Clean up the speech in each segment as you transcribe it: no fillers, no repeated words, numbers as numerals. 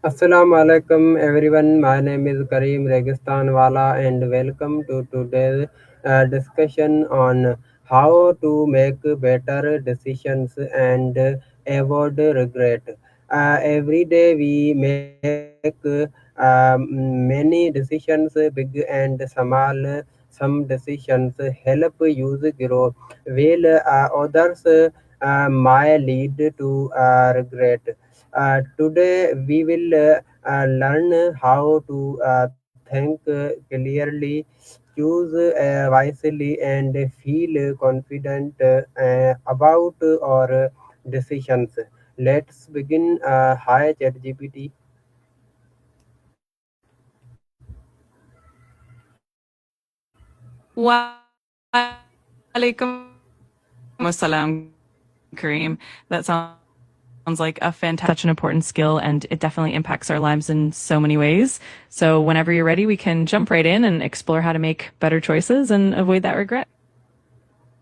Assalamu alaikum everyone. My name is Kareem Registanwala and welcome to today's discussion on how to make better decisions and avoid regret. Every day we make many decisions, big and small. Some decisions help you grow, while others might lead to regret. Today we will learn how to think clearly, choose wisely, and feel confident about our decisions. Let's begin. Hi, ChatGPT. Wassalam, Kareem. That sounds like a fantastic, such an important skill, and it definitely impacts our lives in so many ways. So, whenever you're ready, we can jump right in and explore how to make better choices and avoid that regret.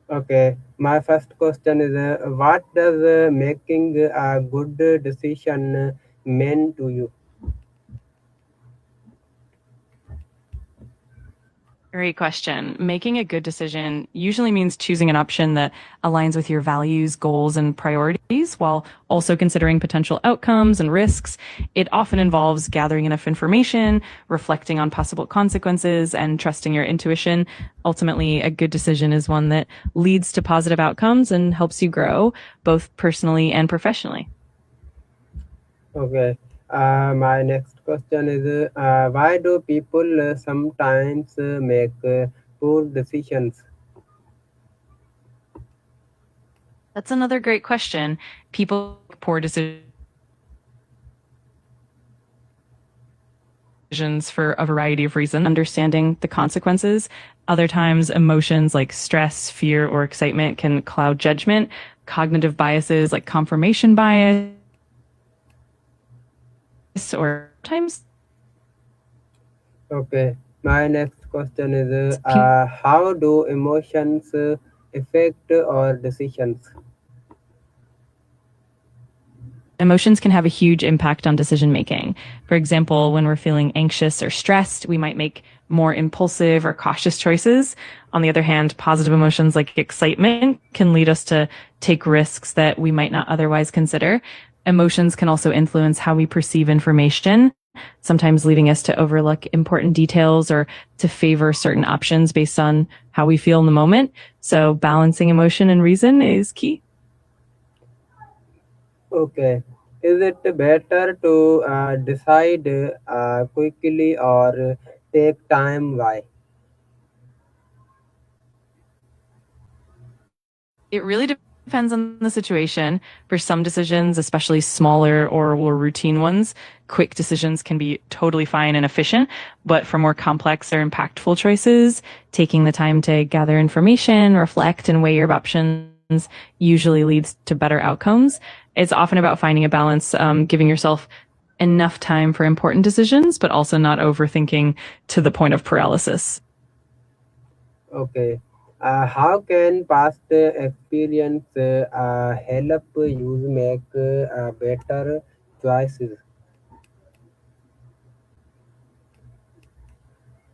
Okay, my first question is what does making a good decision mean to you? Great question. Making a good decision usually means choosing an option that aligns with your values, goals, and priorities while also considering potential outcomes and risks. It often involves gathering enough information, reflecting on possible consequences, and trusting your intuition. Ultimately, a good decision is one that leads to positive outcomes and helps you grow, both personally and professionally. Okay. My next question is why do people sometimes make poor decisions? That's another great question. People make poor decisions for a variety of reasons, understanding the consequences. Other times, emotions like stress, fear, or excitement can cloud judgment. Cognitive biases like confirmation bias or times Okay. My next question is people how do emotions affect our decisions? emotions can have a huge impact on decision making. For example, when we're feeling anxious or stressed, we might make more impulsive or cautious choices. On the other hand, positive emotions like excitement can lead us to take risks that we might not otherwise consider. Emotions can also influence how we perceive information, sometimes leading us to overlook important details or to favor certain options based on how we feel in the moment. So balancing emotion and reason is key. Okay. Is it better to decide quickly or take time? Why? It really depends on the situation. For some decisions, especially smaller or more routine ones, quick decisions can be totally fine and efficient. But for more complex or impactful choices, taking the time to gather information, reflect, and weigh your options usually leads to better outcomes. It's often about finding a balance, giving yourself enough time for important decisions, but also not overthinking to the point of paralysis. Okay. How can past experience help you make better choices?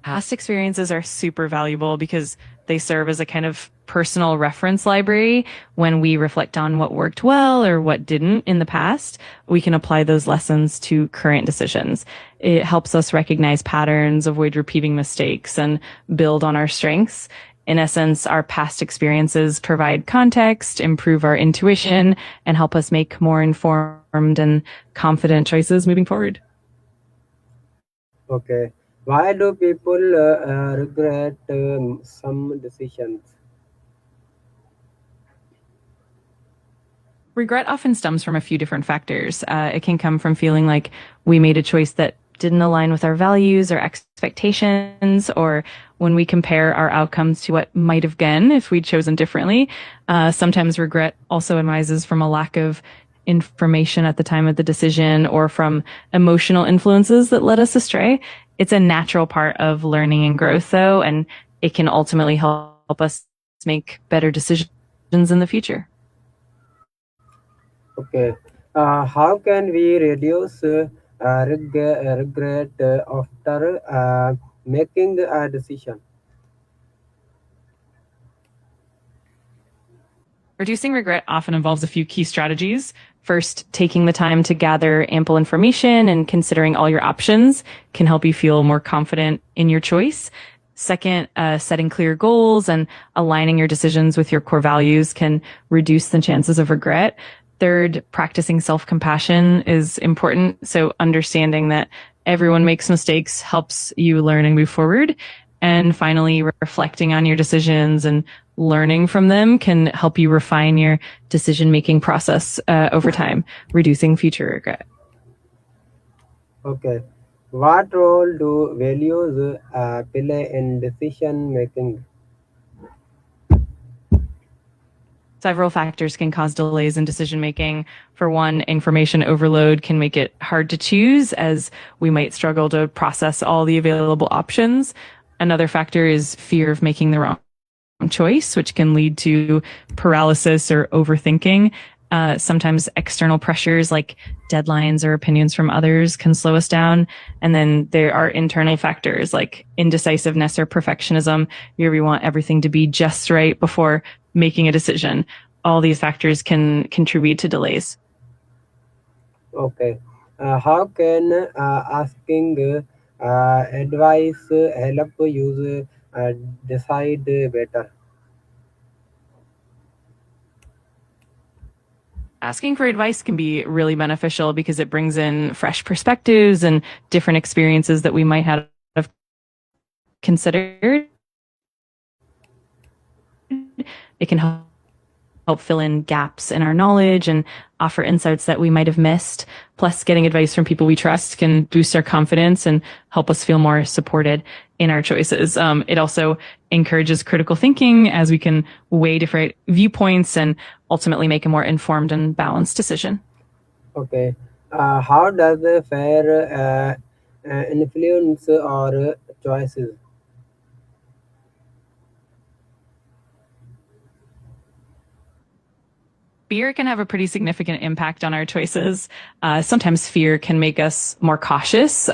Past experiences are super valuable because they serve as a kind of personal reference library. When we reflect on what worked well or what didn't in the past, we can apply those lessons to current decisions. It helps us recognize patterns, avoid repeating mistakes, and build on our strengths. In essence, our past experiences provide context, improve our intuition, and help us make more informed and confident choices moving forward. Okay. Why do people regret some decisions? Regret often stems from a few different factors. It can come from feeling like we made a choice that didn't align with our values or expectations, or when we compare our outcomes to what might have been if we'd chosen differently. Sometimes regret also arises from a lack of information at the time of the decision or from emotional influences that led us astray. It's a natural part of learning and growth, though, and it can ultimately help us make better decisions in the future. Okay. How can we reduce regret after making a decision? Reducing regret often involves a few key strategies. First, taking the time to gather ample information and considering all your options can help you feel more confident in your choice. Second, setting clear goals and aligning your decisions with your core values can reduce the chances of regret. Third, practicing self compassion is important. So, understanding that everyone makes mistakes helps you learn and move forward. And finally, reflecting on your decisions and learning from them can help you refine your decision making process over time, reducing future regret. Okay. What role do values play in decision making? Several factors can cause delays in decision making. For one, information overload can make it hard to choose, as we might struggle to process all the available options. Another factor is fear of making the wrong choice, which can lead to paralysis or overthinking. Sometimes external pressures like deadlines or opinions from others can slow us down. And then there are internal factors like indecisiveness or perfectionism, where we want everything to be just right before making a decision. All these factors can contribute to delays. Okay. How can asking advice help you decide better? Asking for advice can be really beneficial because it brings in fresh perspectives and different experiences that we might have considered. It can help fill in gaps in our knowledge and offer insights that we might have missed. Plus, getting advice from people we trust can boost our confidence and help us feel more supported in our choices. It also encourages critical thinking as we can weigh different viewpoints and ultimately make a more informed and balanced decision. Okay. How does fair influence our choices? Fear can have a pretty significant impact on our choices. Sometimes fear can make us more cautious,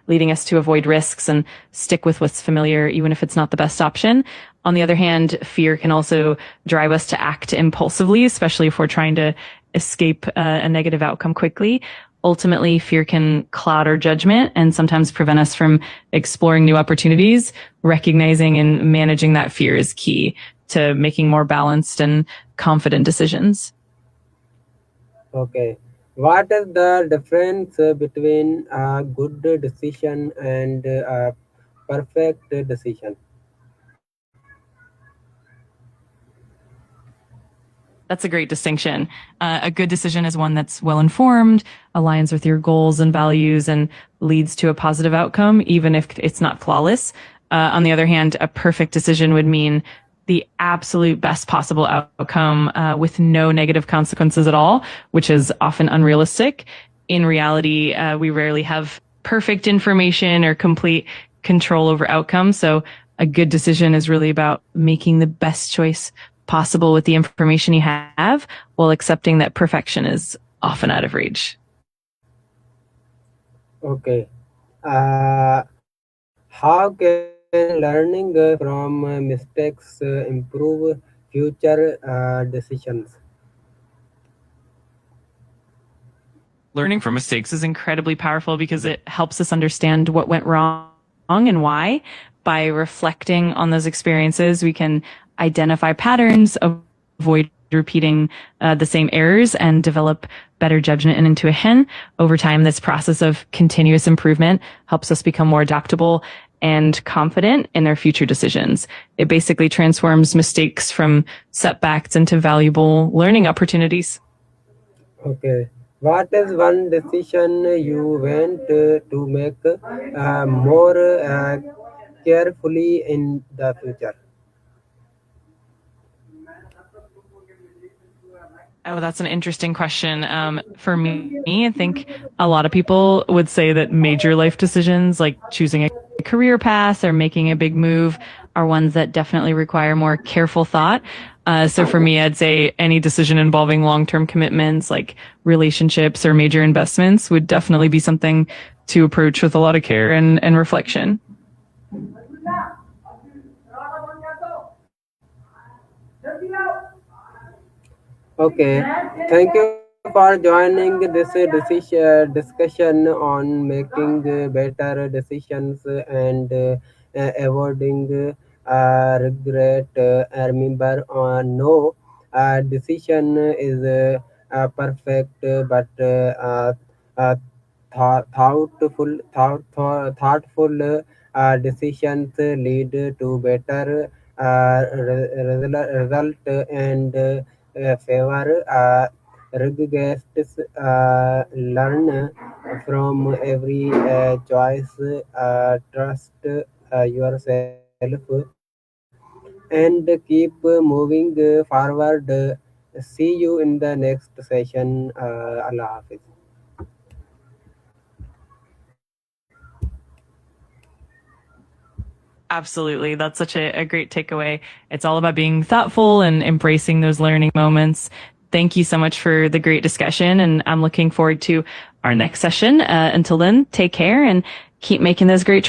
leading us to avoid risks and stick with what's familiar, even if it's not the best option. On the other hand, fear can also drive us to act impulsively, especially if we're trying to escape a negative outcome quickly. Ultimately, fear can cloud our judgment and sometimes prevent us from exploring new opportunities. Recognizing and managing that fear is key to making more balanced and confident decisions. Okay. What is the difference between a good decision and a perfect decision? That's a great distinction. A good decision is one that's well informed, aligns with your goals and values, and leads to a positive outcome, even if it's not flawless. On the other hand, a perfect decision would mean the absolute best possible outcome with no negative consequences at all, which is often unrealistic. In reality, we rarely have perfect information or complete control over outcomes. So a good decision is really about making the best choice possible with the information you have while accepting that perfection is often out of reach. Okay. How can learning from mistakes improve future decisions? Learning from mistakes is incredibly powerful because it helps us understand what went wrong and why. By reflecting on those experiences, we can identify patterns, avoid repeating the same errors, and develop better judgment and intuition. Over time, this process of continuous improvement helps us become more adaptable and confident in our future decisions. It basically transforms mistakes from setbacks into valuable learning opportunities. Okay. What is one decision you want to make more carefully in the future? Oh, that's an interesting question. For me, I think a lot of people would say that major life decisions like choosing a career path or making a big move are ones that definitely require more careful thought. So for me, I'd say any decision involving long-term commitments like relationships or major investments would definitely be something to approach with a lot of care and reflection. Okay, thank you for joining this discussion on making better decisions and avoiding regret. Remember, no decision is perfect, but thoughtful decisions lead to better result and favor guests learn from every choice, trust yourself and keep moving forward. See you in the next session. Allah Hafiz. Absolutely. That's such a great takeaway. It's all about being thoughtful and embracing those learning moments. Thank you so much for the great discussion, and I'm looking forward to our next session. Until then, take care and keep making those great